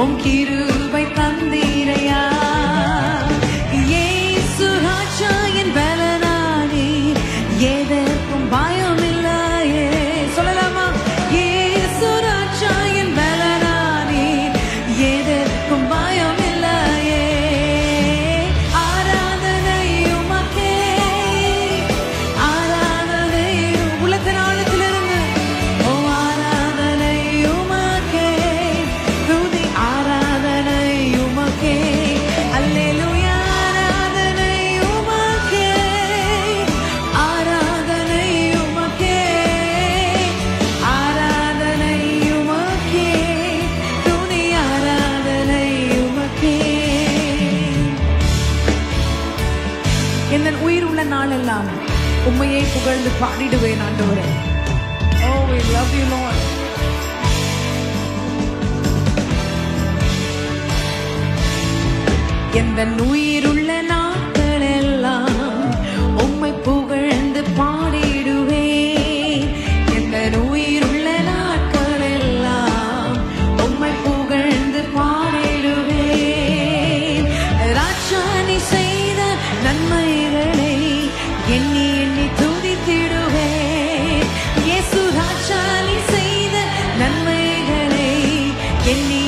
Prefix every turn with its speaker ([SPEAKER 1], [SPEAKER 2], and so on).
[SPEAKER 1] உம் கிருபை தந்தீரையா. இயேசு ராஜா என் பலனானே, எதற்கும் பயம் இல்லையே. சொல்லலாமா? இயேசு ராஜா என் பலனானே, எதற்கும் பயம் இல்லையே. ஆராதனை உமக்கே, ஆராதனை உலகின் ஆழத்திலிருந்து. ஓ ஆராதனை உமக்கே, துதி ஆராதனை உமக்கே. அல்லேலூயா ஆராதனை உமக்கே, ஆராதனை உமக்கே, ஆராதனை உமக்கே, துதி ஆராதனை உமக்கே. என் உயிர் உள்ள நாளெல்லாம் உம்மையை புகழ்ந்து பாடிடுவேன் ஆண்டவரே. Oh, we love you, Lord. என் உயிருள்ள நாட்கள் எல்லாம் உம்மை புகழ்ந்து பாடிடுவேன். என் உயிருள்ள நாட்கள் எல்லாம் உம்மை புகழ்ந்து பாடிடுவேன். ராஜா நீ செய்த நன்மைகளை எண்ணி எண்ணி துதித்திடுவேன். இயேசு ராஜா நீ செய்த நன்மைகளை எண்ணி